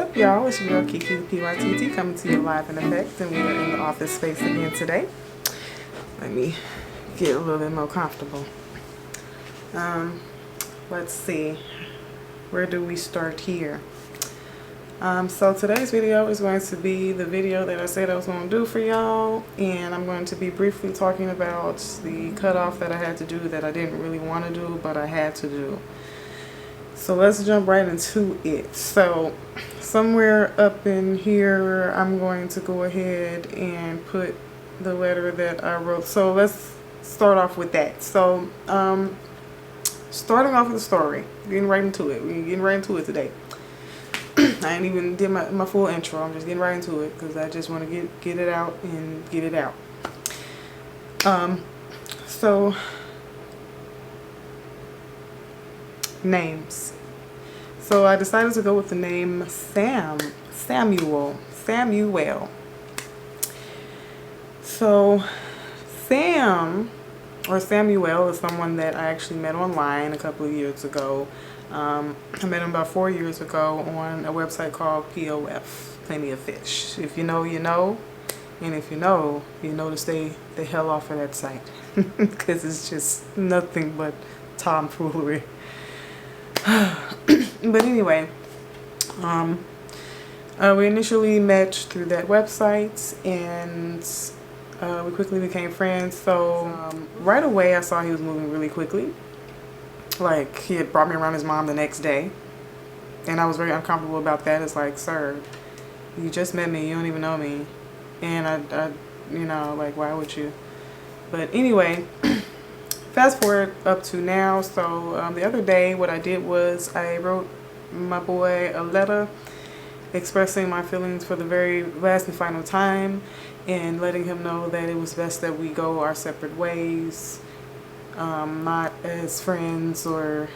up, y'all? It's your girl Kiki the PYTTEA coming to you live in effect, and we are in the office space again today. Let me get a little bit more comfortable. Let's see, where do we start here? So today's video is going to be the video that I said I was going to do for y'all, and I'm going to be briefly talking about the cutoff that I had to do that I didn't really want to do, but I had to do. So let's jump right into it. So somewhere up in here, I'm going to go ahead and put the letter that I wrote. So let's start off with that. So starting off with the story, getting right into it. We're getting right into it today. I ain't even did my full intro. I'm just getting right into it because I just want to get it out and get it out. So names. So I decided to go with the name Samuel. So Sam or Samuel is someone that I actually met online a couple of years ago. I met him about 4 years ago on a website called POF, Plenty of Fish. If you know, you know. And if you know to stay the hell off of that site. Because it's just nothing but tomfoolery. But anyway, we initially met through that website, and we quickly became friends. So right away I saw he was moving really quickly. Like, he had brought me around his mom the next day, and I was very uncomfortable about that. It's like, sir, you just met me, you don't even know me, and I you know, like, why would you? But anyway, fast forward up to now. So the other day what I did was I wrote my boy a letter expressing my feelings for the very last and final time, and letting him know that it was best that we go our separate ways. Not as friends or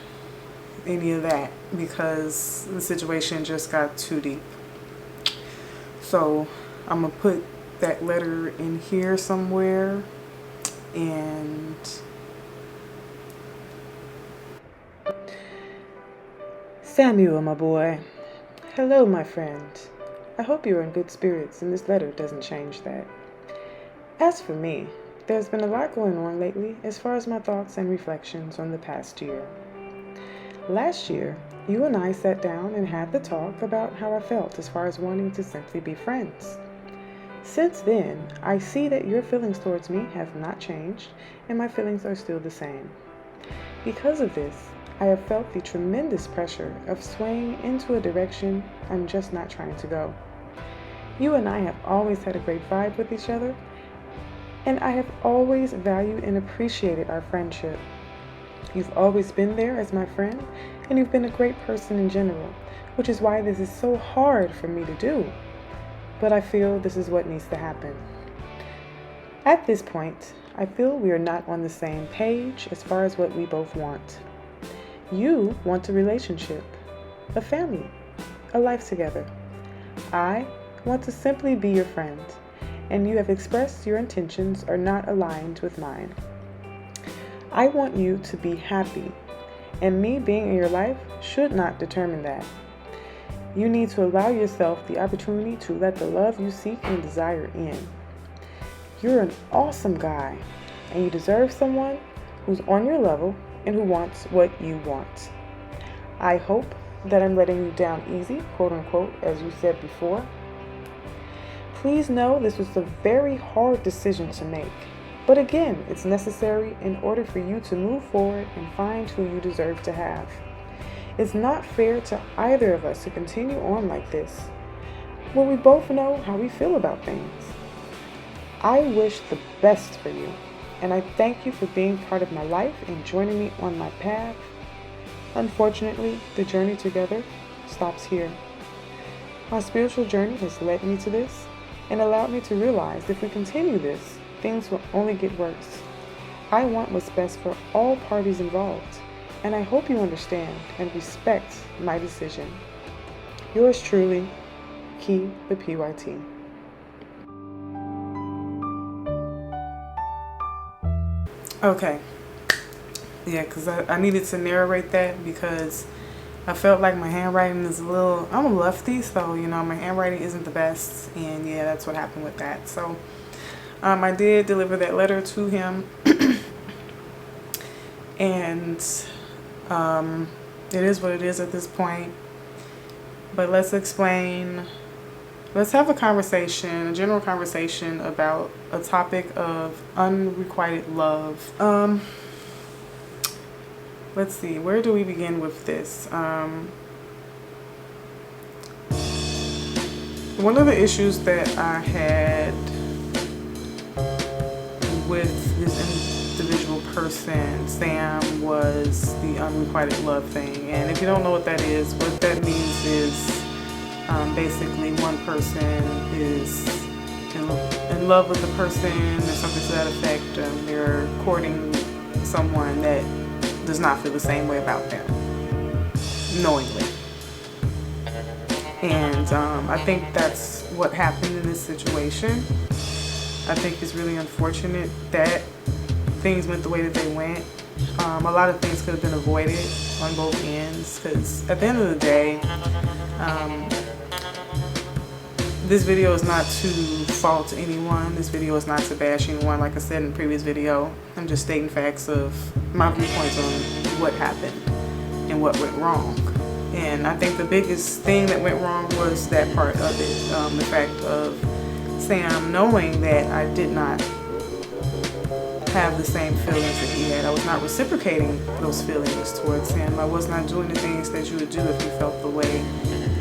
any of that, because the situation just got too deep. So I'm gonna put that letter in here somewhere. And Samuel, my boy. Hello, my friend. I hope you are in good spirits, and this letter doesn't change that. As for me, there's been a lot going on lately as far as my thoughts and reflections on the past year. Last year, you and I sat down and had the talk about how I felt as far as wanting to simply be friends. Since then, I see that your feelings towards me have not changed, and my feelings are still the same. Because of this, I have felt the tremendous pressure of swaying into a direction I'm just not trying to go. You and I have always had a great vibe with each other, and I have always valued and appreciated our friendship. You've always been there as my friend, and you've been a great person in general, which is why this is so hard for me to do. But I feel this is what needs to happen. At this point, I feel we are not on the same page as far as what we both want. You want a relationship, a family, a life together. I want to simply be your friend, and you have expressed your intentions are not aligned with mine. I want you to be happy, and me being in your life should not determine that. You need to allow yourself the opportunity to let the love you seek and desire in. You're an awesome guy, and you deserve someone who's on your level and who wants what you want. I hope that I'm letting you down easy, quote unquote, as you said before. Please know this was a very hard decision to make, but again, it's necessary in order for you to move forward and find who you deserve to have. It's not fair to either of us to continue on like this, when we both know how we feel about things. I wish the best for you, and I thank you for being part of my life and joining me on my path. Unfortunately, the journey together stops here. My spiritual journey has led me to this, and allowed me to realize if we continue this, things will only get worse. I want what's best for all parties involved, and I hope you understand and respect my decision. Yours truly, Key the PYT. Okay. Yeah, because I needed to narrate that because I felt like my handwriting is a little, I'm a lefty, so, you know, my handwriting isn't the best. And yeah, that's what happened with that. So I did deliver that letter to him. And it is what it is at this point. But let's have a conversation, a general conversation about a topic of unrequited love. Let's see, where do we begin with this? One of the issues that I had with this individual person, Sam, was the unrequited love thing. And if you don't know what that is, what that means is basically one person is in love with the person or something to that effect. They're courting someone that does not feel the same way about them, knowingly. And I think that's what happened in this situation. I think it's really unfortunate that things went the way that they went. A lot of things could have been avoided on both ends, because at the end of the day, this video is not to fault anyone. This video is not to bash anyone. Like I said in the previous video, I'm just stating facts of my viewpoints on what happened and what went wrong. And I think the biggest thing that went wrong was that part of it. The fact of Sam knowing that I did not have the same feelings that he had. I was not reciprocating those feelings towards him. I was not doing the things that you would do if you felt the way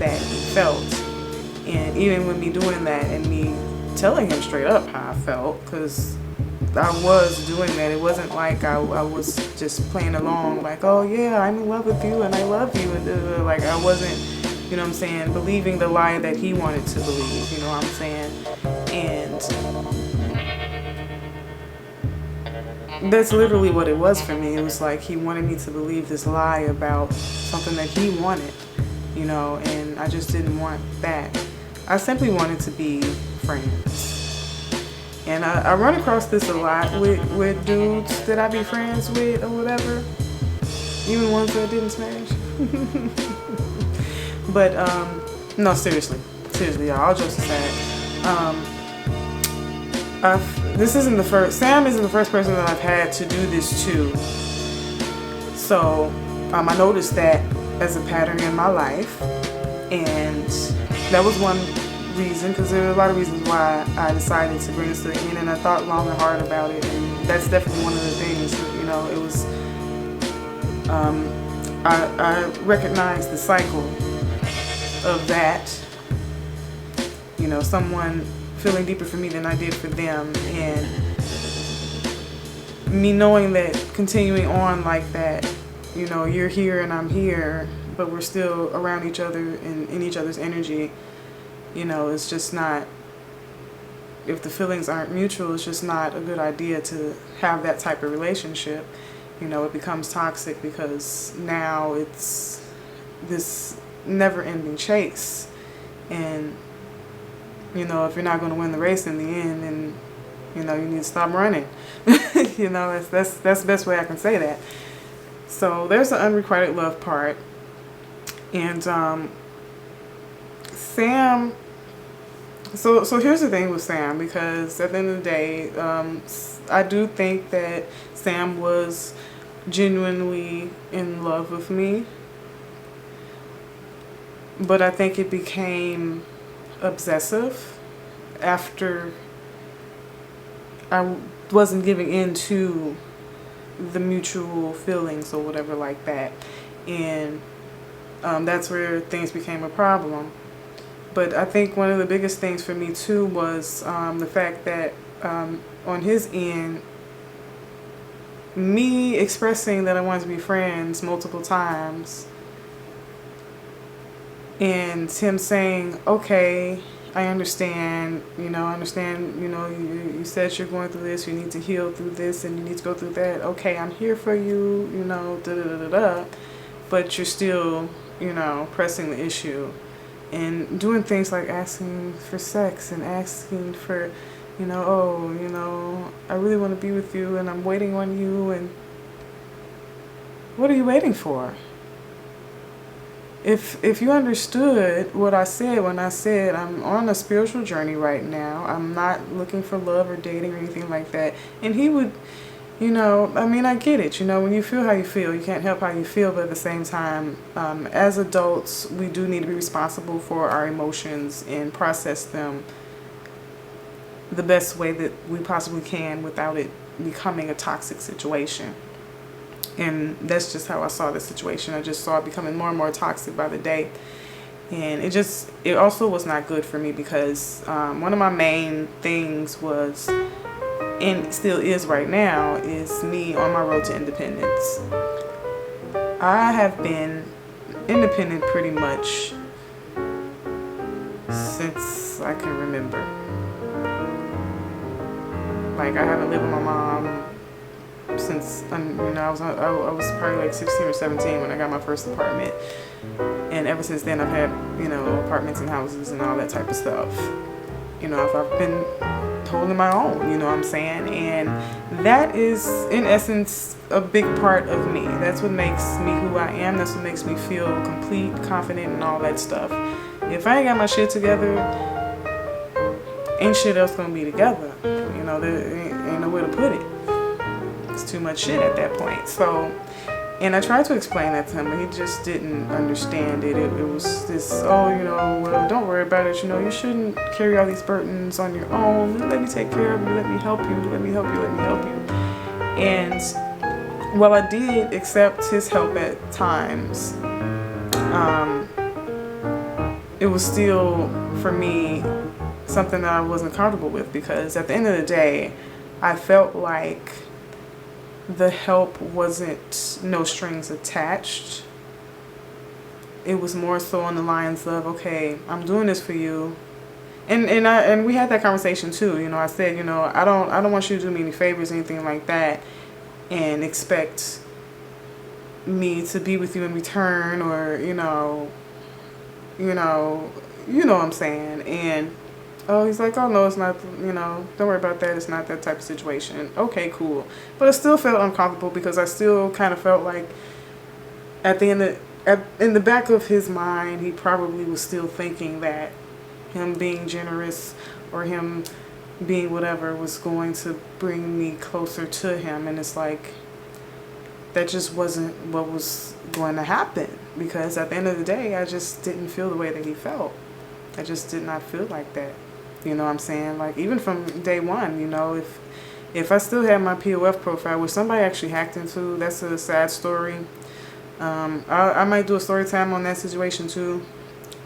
that he felt. And even with me doing that and me telling him straight up how I felt, because I was doing that. It wasn't like I was just playing along like, oh yeah, I'm in love with you and I love you. And like I wasn't, you know what I'm saying, believing the lie that he wanted to believe, you know what I'm saying? And that's literally what it was for me. It was like he wanted me to believe this lie about something that he wanted, you know, and I just didn't want that. I simply wanted to be friends. And I run across this a lot with dudes that I be friends with or whatever, even ones that didn't smash. But no, seriously, y'all, all jokes aside, this isn't the first. Sam isn't the first person that I've had to do this to. So I noticed that as a pattern in my life, and that was one reason, because there were a lot of reasons why I decided to bring this to the end, and I thought long and hard about it, and that's definitely one of the things. You know, it was I recognized the cycle of that, you know, someone feeling deeper for me than I did for them, and me knowing that continuing on like that, you know, you're here and I'm here, but we're still around each other and in each other's energy, you know, it's just not, if the feelings aren't mutual, it's just not a good idea to have that type of relationship. You know, it becomes toxic because now it's this never-ending chase, and you know, if you're not going to win the race in the end, then you know you need to stop running. You know, that's the best way I can say that. So there's the unrequited love part, and Sam. So here's the thing with Sam, because at the end of the day, I do think that Sam was genuinely in love with me, but I think it became obsessive after I wasn't giving in to the mutual feelings or whatever like that, and that's where things became a problem. But I think one of the biggest things for me too was the fact that on his end, me expressing that I wanted to be friends multiple times, and him saying, okay, I understand, you know, you said you're going through this, you need to heal through this, and you need to go through that. Okay, I'm here for you, you know, da-da-da-da-da. But you're still, you know, pressing the issue and doing things like asking for sex and asking for, you know, oh, you know, I really want to be with you and I'm waiting on you. And what are you waiting for? if you understood what I said when I said I'm on a spiritual journey right now, I'm not looking for love or dating or anything like that. And he would, I mean, I get it. When you feel how you feel, you can't help how you feel. But at the same time, as adults, we do need to be responsible for our emotions and process them the best way that we possibly can without it becoming a toxic situation. And that's just how I saw the situation. I just saw it becoming more and more toxic by the day. And it also was not good for me because one of my main things was, and still is right now, is me on my road to independence. I have been independent pretty much since I can remember. Like, I haven't lived with my mom since I was probably like 16 or 17 when I got my first apartment, and ever since then I've had apartments and houses and all that type of stuff. I've been holding my own, you know what I'm saying? And that is in essence a big part of me. That's what makes me who I am. That's what makes me feel complete, confident, and all that stuff. If I ain't got my shit together, ain't shit else gonna be together. There ain't no way to put it. It's too much shit at that point. So, and I tried to explain that to him, but he just didn't understand it. It was this, well, don't worry about it. You shouldn't carry all these burdens on your own. Let me take care of you. Let me help you. Let me help you. Let me help you. And while I did accept his help at times, it was still, for me, something that I wasn't comfortable with, because at the end of the day, I felt like the help wasn't no strings attached. It was more so on the lines of, okay, I'm doing this for you. And we had that conversation too. I said, I don't want you to do me any favors or anything like that and expect me to be with you in return, or what I'm saying. And he's like, oh no, it's not, don't worry about that. It's not that type of situation. Okay, cool. But I still felt uncomfortable because I still kind of felt like at the end in the back of his mind, he probably was still thinking that him being generous or him being whatever was going to bring me closer to him. And it's like, that just wasn't what was going to happen, because at the end of the day, I just didn't feel the way that he felt. I just did not feel like that. You know what I'm saying? Like, even from day one, if I still had my POF profile, which somebody actually hacked into, that's a sad story. I might do a story time on that situation too.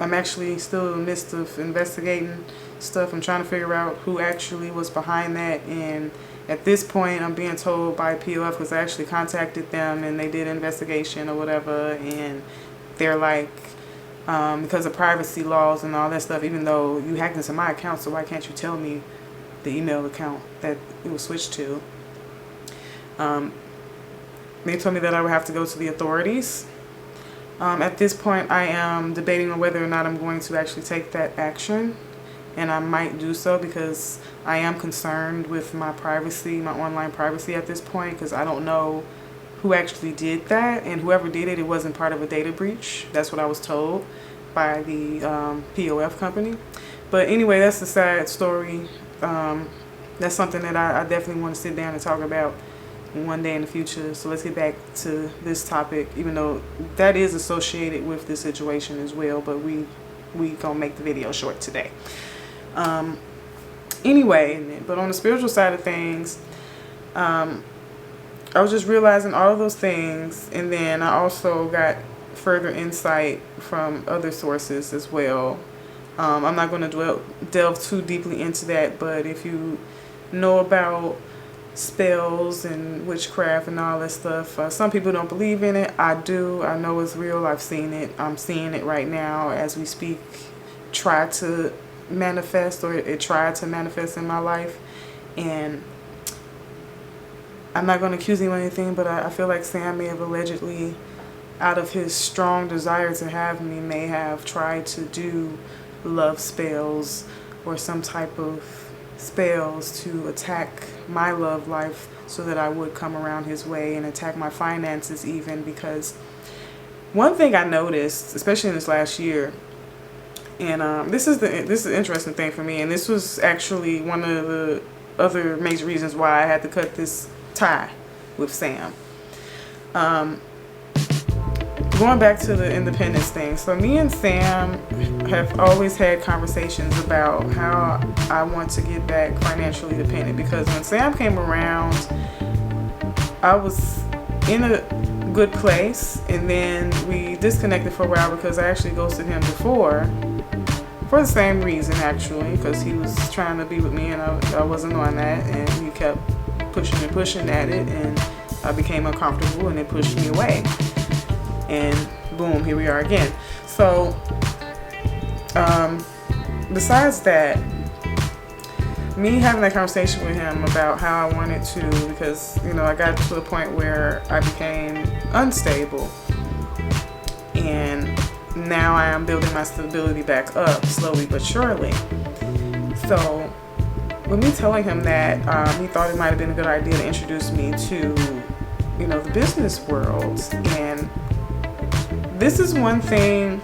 I'm actually still in the midst of investigating stuff. I'm trying to figure out who actually was behind that. And at this point, I'm being told by POF, because I actually contacted them and they did an investigation or whatever. And they're like, because of privacy laws and all that stuff, even though you hacked into my account, so why can't you tell me the email account that it was switched to? They told me that I would have to go to the authorities. At this point, I am debating on whether or not I'm going to actually take that action, and I might do so because I am concerned with my privacy, my online privacy at this point, because I don't know who actually did that, and whoever did it, it wasn't part of a data breach. That's what I was told by the POF company. But anyway, that's a sad story. That's something that I definitely want to sit down and talk about one day in the future. So let's get back to this topic, even though that is associated with this situation as well, but we gonna make the video short today. Anyway, but on the spiritual side of things, I was just realizing all of those things, and then I also got further insight from other sources as well. I'm not going to delve too deeply into that, but if you know about spells and witchcraft and all that stuff, some people don't believe in it. I do. I know it's real. I've seen it. I'm seeing it right now as we speak. Try to manifest, or it tried to manifest in my life, and I'm not going to accuse him of anything, but I feel like Sam may have allegedly, out of his strong desire to have me, may have tried to do love spells or some type of spells to attack my love life so that I would come around his way, and attack my finances even, because one thing I noticed, especially in this last year, and this is an interesting thing for me, and this was actually one of the other major reasons why I had to cut this tie with Sam. Going back to the independence thing, so me and Sam have always had conversations about how I want to get back financially dependent, because when Sam came around, I was in a good place, and then we disconnected for a while because I actually ghosted him before for the same reason, actually, because he was trying to be with me and I wasn't on that, and he kept pushing and pushing at it, and I became uncomfortable and it pushed me away. And boom, here we are again. So besides that, me having that conversation with him about how I wanted to, because I got to a point where I became unstable, and now I am building my stability back up slowly but surely. So with me telling him that, he thought it might have been a good idea to introduce me to the business world. And this is one thing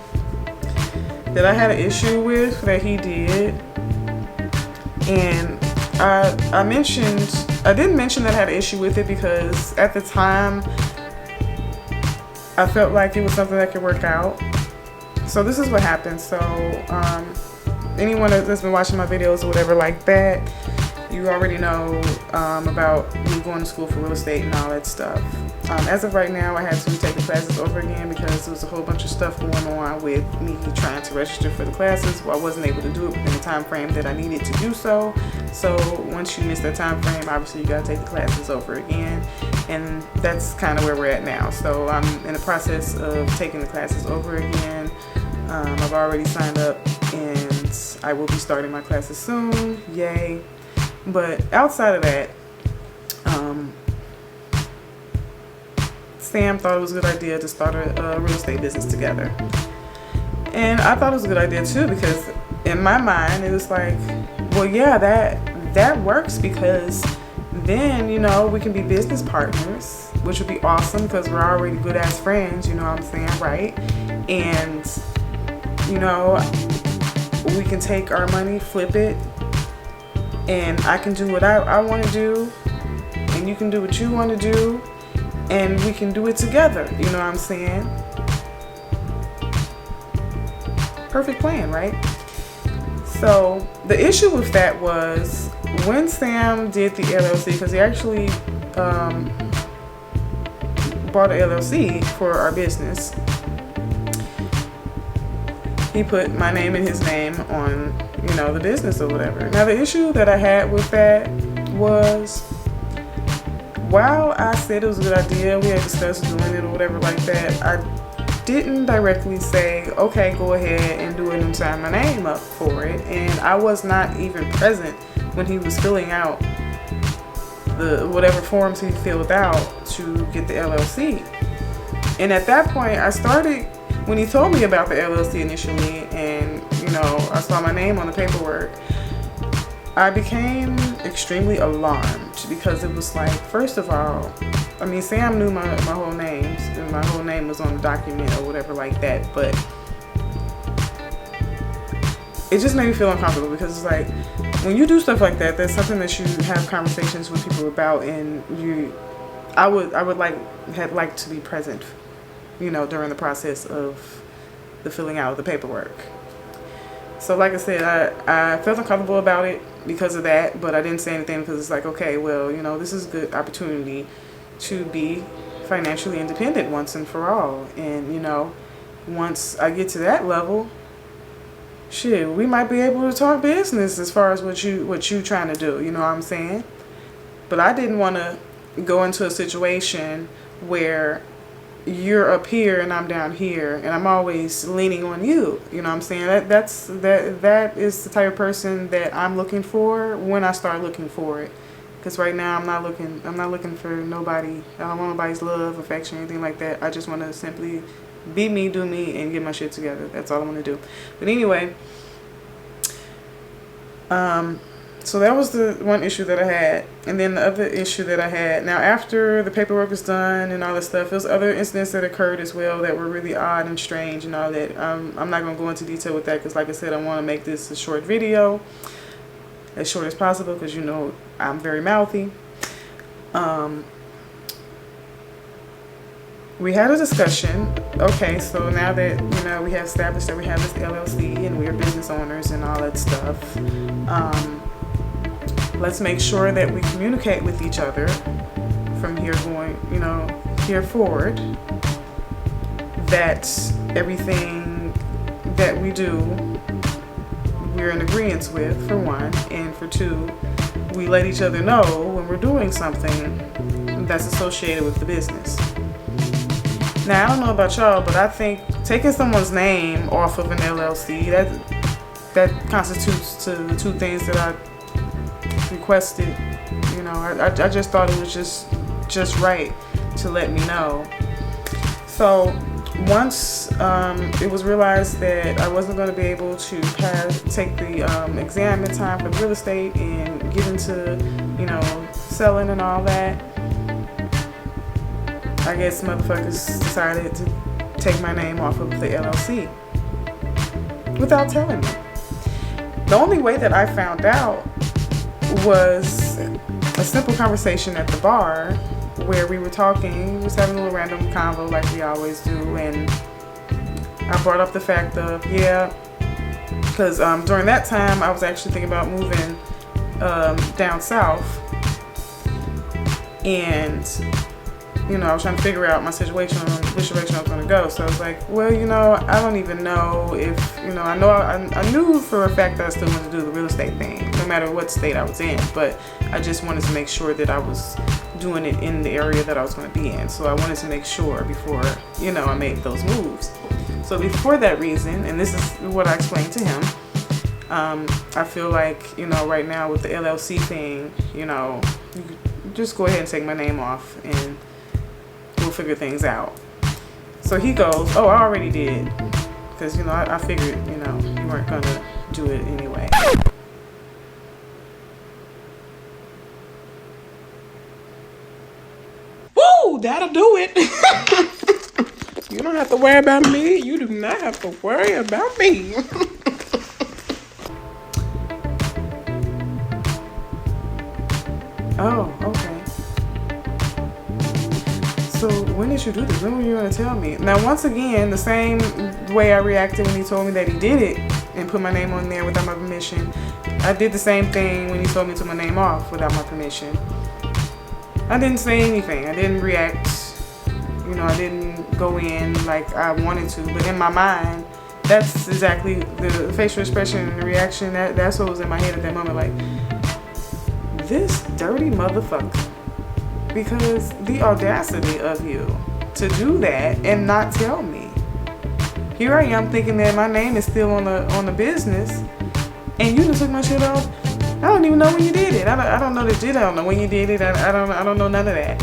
that I had an issue with that he did. And I didn't mention that I had an issue with it because at the time I felt like it was something that could work out. So this is what happened. So anyone that's been watching my videos or whatever like that, you already know about me going to school for real estate and all that stuff. As of right now, I had to take the classes over again because there was a whole bunch of stuff going on with me trying to register for the classes. Well, I wasn't able to do it within the time frame that I needed to do so. So once you miss that time frame, obviously you gotta take the classes over again, and that's kind of where we're at now. So I'm in the process of taking the classes over again. I've already signed up and I will be starting my classes soon. Yay. But outside of that, Sam thought it was a good idea to start a real estate business together. And I thought it was a good idea too, because in my mind it was like, well, yeah, that works, because then, we can be business partners, which would be awesome because we're already good ass friends, you know what I'm saying, right? And, we can take our money, flip it, and I can do what I want to do, and you can do what you want to do, and we can do it together, you know what I'm saying? Perfect plan, right? So the issue with that was when Sam did the LLC, because he actually bought an LLC for our business. He put my name and his name on, the business or whatever. Now the issue that I had with that was, while I said it was a good idea, we had discussed doing it or whatever like that, I didn't directly say, okay, go ahead and do it and sign my name up for it. And I was not even present when he was filling out the whatever forms he filled out to get the LLC. And at that point, when he told me about the LLC initially, and I saw my name on the paperwork, I became extremely alarmed, because it was like, first of all, Sam knew my whole name, and my whole name was on the document or whatever like that, but it just made me feel uncomfortable, because it's like, when you do stuff like that, that's something that you have conversations with people about, and I would like to be present, during the process of the filling out of the paperwork. So like I said, I felt uncomfortable about it because of that, but I didn't say anything because it's like, okay, well, this is a good opportunity to be financially independent once and for all. And, once I get to that level, shit, we might be able to talk business as far as what you trying to do, you know what I'm saying? But I didn't want to go into a situation where you're up here and I'm down here and I'm always leaning on you, you know what I'm saying? That is the type of person that I'm looking for when I start looking for it. Because right now I'm not looking for nobody. I don't want nobody's love, affection, anything like that. I just want to simply be me, do me, and get my shit together. That's all I want to do. But anyway, So that was the one issue that I had. And then the other issue that I had, now after the paperwork was done and all this stuff, there's other incidents that occurred as well that were really odd and strange and all that. I'm not going to go into detail with that because, like I said, I want to make this a short video, as short as possible, because you know I'm very mouthy. We had a discussion. Okay, so now that, you know, we have established that we have this LLC and we are business owners and all that stuff, let's make sure that we communicate with each other from here going, you know, here forward, that everything that we do, we're in agreement with, for one, and for two, we let each other know when we're doing something that's associated with the business. Now, I don't know about y'all, but I think taking someone's name off of an LLC, that constitutes to the two things that I requested. You know, I just thought it was just right to let me know. So once it was realized that I wasn't going to be able to take the exam in time for real estate and get into, you know, selling and all that, I guess motherfuckers decided to take my name off of the LLC without telling me. The only way that I found out was a simple conversation at the bar where we were talking, we was having a little random convo like we always do, and I brought up the fact of, yeah, because during that time I was actually thinking about moving down south, and you know, I was trying to figure out my situation, which direction I was going to go. So I was like, well, you know, I don't even know if, you know, I knew for a fact that I still wanted to do the real estate thing, no matter what state I was in. But I just wanted to make sure that I was doing it in the area that I was going to be in. So I wanted to make sure before, you know, I made those moves. So before that reason, and this is what I explained to him, I feel like, you know, right now with the LLC thing, you know, you could just go ahead and take my name off and we'll figure things out. So he goes, oh, I already did. Because, you know, I figured, you know, you weren't going to do it anyway. Woo, that'll do it. You don't have to worry about me. You do not have to worry about me. Oh, okay. So when did you do this? When were you going to tell me? Now, once again, the same way I reacted when he told me that he did it and put my name on there without my permission, I did the same thing when he told me to my name off without my permission. I didn't say anything. I didn't react. You know, I didn't go in like I wanted to. But in my mind, that's exactly the facial expression and the reaction. That's what was in my head at that moment. Like, this dirty motherfucker. Because the audacity of you to do that and not tell me. Here I am thinking that my name is still on the business, and you just took my shit off. I don't even know when you did it. I don't know that you don't know when you did it. I don't know none of that.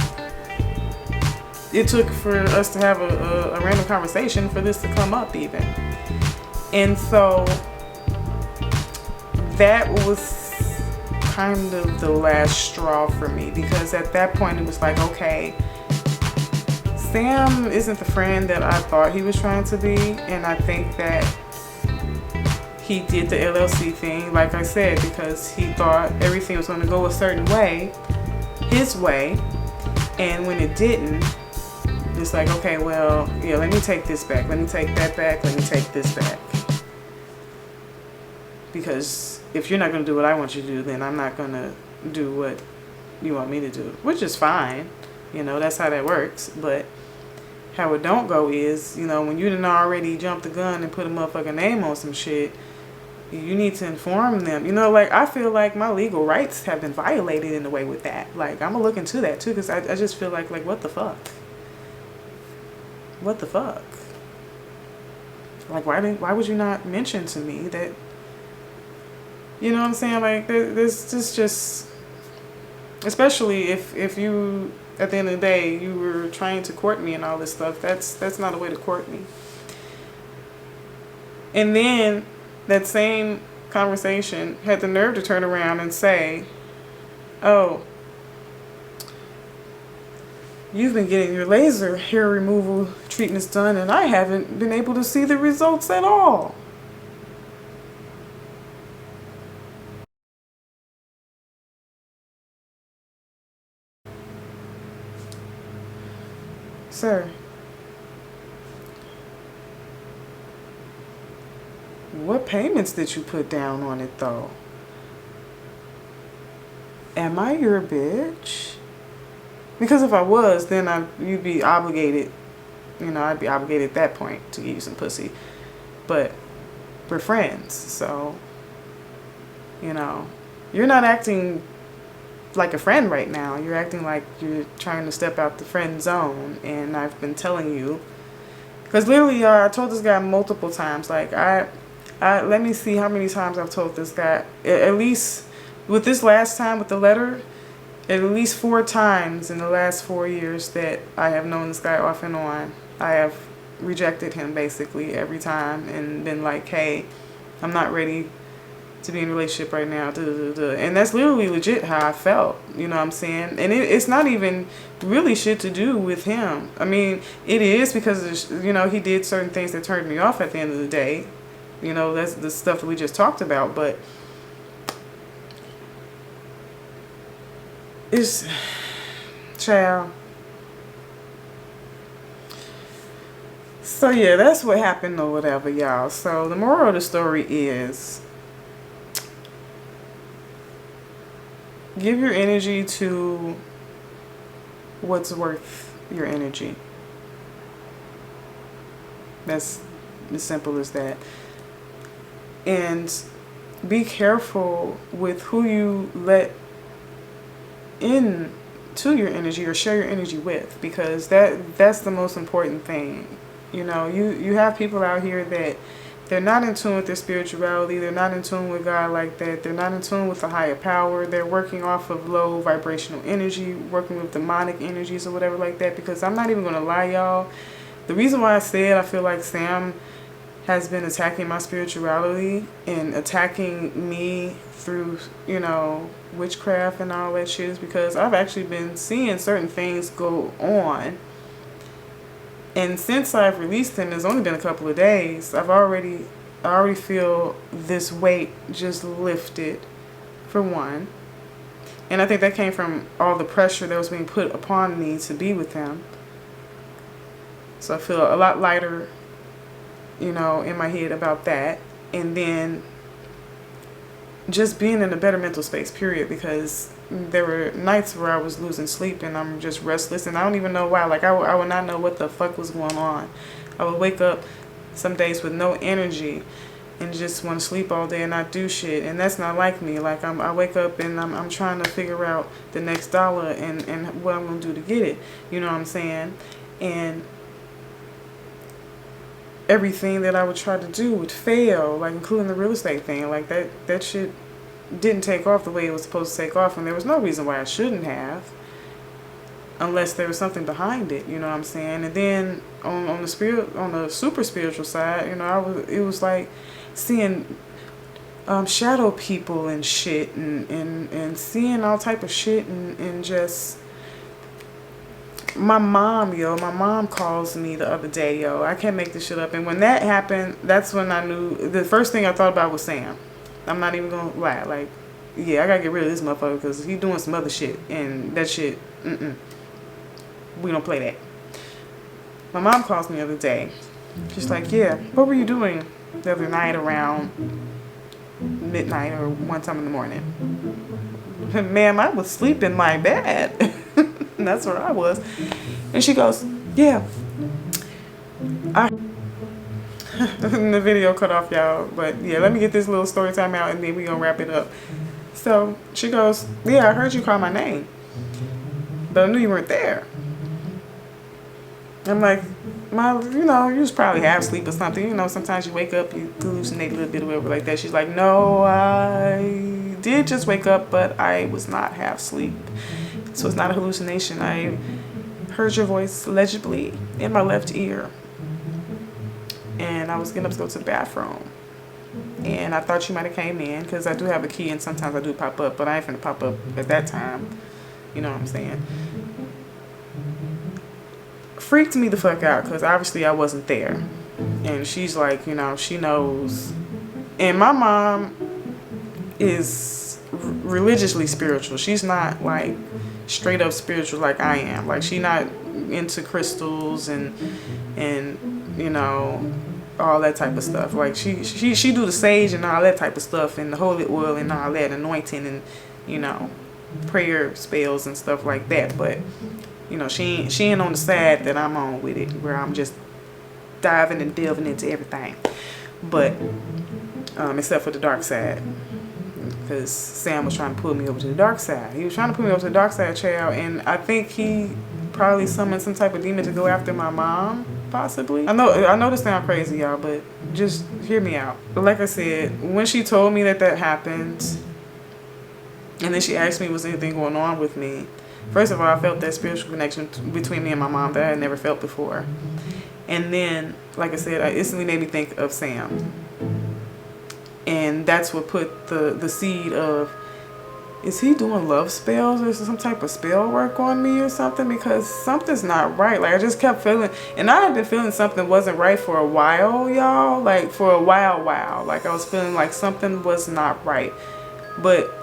It took for us to have a random conversation for this to come up even. And so that was kind of the last straw for me, because at that point it was like, okay, Sam isn't the friend that I thought he was trying to be, and I think that he did the LLC thing, like I said, because he thought everything was going to go a certain way, his way, and when it didn't, it's like, okay, well, yeah, let me take this back, let me take that back, let me take this back. Because if you're not going to do what I want you to do, then I'm not going to do what you want me to do, which is fine. You know, that's how that works. But how it don't go is, you know, when you done already jumped the gun and put a motherfucking name on some shit, you need to inform them. You know, like, I feel like my legal rights have been violated in a way with that. Like, I'm going to look into that, too, because I just feel like, what the fuck? What the fuck? Like, why would you not mention to me that, you know what I'm saying? Like, this is just, especially if you, at the end of the day, you were trying to court me and all this stuff, that's not a way to court me. And then that same conversation had the nerve to turn around and say, oh, you've been getting your laser hair removal treatments done and I haven't been able to see the results at all. Sir, what payments did you put down on it though? Am I your bitch? Because if I was, then you'd be obligated. You know, I'd be obligated at that point to give you some pussy. But we're friends, so, you know, you're not acting like a friend right now. You're acting like you're trying to step out the friend zone. And I've been telling you, because literally, I told this guy multiple times. Like, let me see how many times I've told this guy. At least with this last time with the letter, at least 4 times in the last 4 years that I have known this guy off and on, I have rejected him basically every time and been like, hey, I'm not ready to be in a relationship right now. And that's literally legit how I felt, you know what I'm saying? And it's not even really shit to do with him. I mean, it is because, you know, he did certain things that turned me off at the end of the day. You know, that's the stuff that we just talked about, but it's, child. So yeah, that's what happened or whatever, y'all. So the moral of the story is, give your energy to what's worth your energy. That's as simple as that. And be careful with who you let in to your energy or share your energy with, because that's the most important thing. You know, you have people out here that they're not in tune with their spirituality. They're not in tune with God like that. They're not in tune with the higher power. They're working off of low vibrational energy, working with demonic energies or whatever like that. Because I'm not even going to lie, y'all. The reason why I said I feel like Sam has been attacking my spirituality and attacking me through, you know, witchcraft and all that shit is because I've actually been seeing certain things go on. And since I've released him, it's only been a couple of days, I already feel this weight just lifted, for one. And I think that came from all the pressure that was being put upon me to be with him. So I feel a lot lighter, you know, in my head about that. And then just being in a better mental space, period, because there were nights where I was losing sleep and I'm just restless and I don't even know why. Like, I would not know what the fuck was going on. I would wake up some days with no energy and just want to sleep all day and not do shit. And that's not like me. Like, I wake up and I'm trying to figure out the next dollar and what I'm going to do to get it. You know what I'm saying? And everything that I would try to do would fail, like including the real estate thing. Like that shit didn't take off the way it was supposed to take off, and there was no reason why I shouldn't have, unless there was something behind it. You know what I'm saying? And then on the super spiritual side, you know, it was like seeing shadow people and shit, and seeing all type of shit, and just. My mom calls me the other day, yo. I can't make this shit up. And when that happened, that's when I knew, the first thing I thought about was Sam. I'm not even gonna lie. Like, yeah, I gotta get rid of this motherfucker because he's doing some other shit. And that shit, we don't play that. My mom calls me the other day. She's like, yeah, what were you doing the other night around midnight or 1 time in the morning? Ma'am, I was sleeping my bed. And that's where I was. And she goes, yeah. And the video cut off, y'all. But yeah, let me get this little story time out and then we gonna wrap it up. So she goes, yeah, I heard you call my name, but I knew you weren't there. I'm like, you know, you was probably half asleep or something. You know, sometimes you wake up, you hallucinate a little bit or whatever like that. She's like, no, I did just wake up, but I was not half asleep. So it's not a hallucination. I heard your voice legibly in my left ear. And I was getting up to go to the bathroom. and I thought you might have came in because I do have a key and sometimes I do pop up, but I ain't finna pop up at that time. You know what I'm saying? Freaked me the fuck out because obviously I wasn't there. And she's like, you know, she knows. And my mom is religiously spiritual. She's not like straight up spiritual like I am. Like she not into crystals and you know, all that type of stuff. Like she do the sage and all that type of stuff and the holy oil and all that, anointing and, you know, prayer spells and stuff like that. But you know, she ain't on the side that I'm on with it, where I'm just diving and delving into everything. But except for the dark side, because Sam was trying to pull me over to the dark side. He was trying to pull me over to the dark side, child, and I think he probably summoned some type of demon to go after my mom, possibly. I know this sounds crazy, y'all, but just hear me out. But like I said, when she told me that happened, and then she asked me, was anything going on with me? First of all, I felt that spiritual connection between me and my mom that I had never felt before. And then, like I said, I instantly made me think of Sam. And that's what put the seed of, is he doing love spells or some type of spell work on me or something? Because something's not right. Like I just kept feeling, and I had been feeling something wasn't right for a while, y'all. Like for a while. Like I was feeling like something was not right. But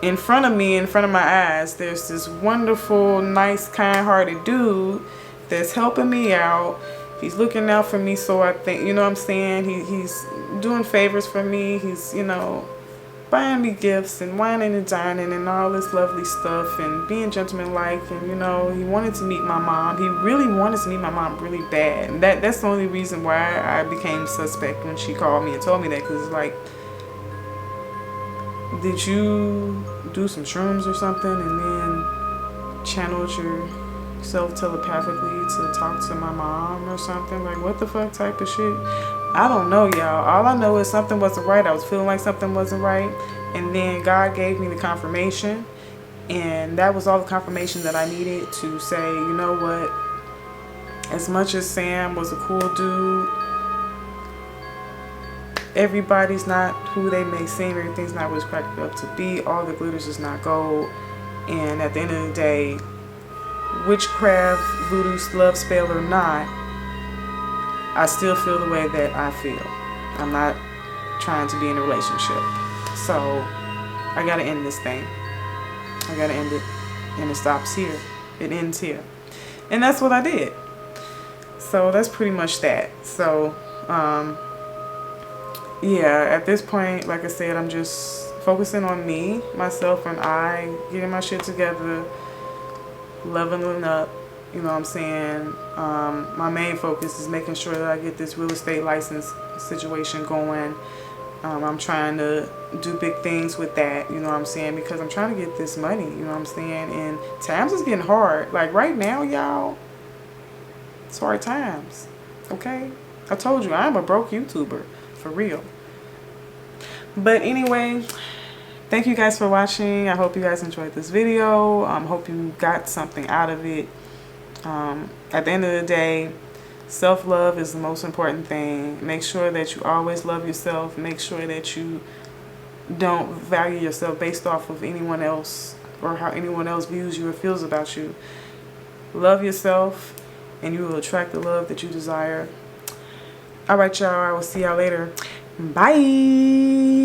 in front of me, in front of my eyes, there's this wonderful, nice, kind-hearted dude that's helping me out. He's looking out for me, so I think, you know what I'm saying? He's doing favors for me. He's, you know, buying me gifts and whining and dining and all this lovely stuff and being gentlemanlike. And, you know, he wanted to meet my mom. He really wanted to meet my mom really bad. And that's the only reason why I became suspect when she called me and told me that. Because it's like, did you do some shrooms or something and then channeled yourself telepathically to talk to my mom or something? Like, what the fuck type of shit? I don't know, y'all. All I know is something wasn't right. I was feeling like something wasn't right. And then God gave me the confirmation. And that was all the confirmation that I needed to say, you know what? As much as Sam was a cool dude, everybody's not who they may seem. Everything's not what it's cracked up to be. All the glitters is not gold. And at the end of the day, witchcraft, voodoo, love spell or not, I still feel the way that I feel. I'm not trying to be in a relationship. So I gotta end this thing. I gotta end it. And it stops here. It ends here. And that's what I did. So that's pretty much that. So yeah, at this point, like I said, I'm just focusing on me, myself, and I, getting my shit together, leveling up, you know what I'm saying? My main focus is making sure that I get this real estate license situation going. I'm trying to do big things with that, you know what I'm saying? Because I'm trying to get this money, you know what I'm saying? And times is getting hard. Like right now, y'all, it's hard times, okay? I told you, I'm a broke YouTuber. For real. But anyway, thank you guys for watching. I hope you guys enjoyed this video. Hope you got something out of it. At the end of the day, self-love is the most important thing. Make sure that you always love yourself. Make sure that you don't value yourself based off of anyone else or how anyone else views you or feels about you. Love yourself and you will attract the love that you desire. All right, y'all. I will see y'all later. Bye.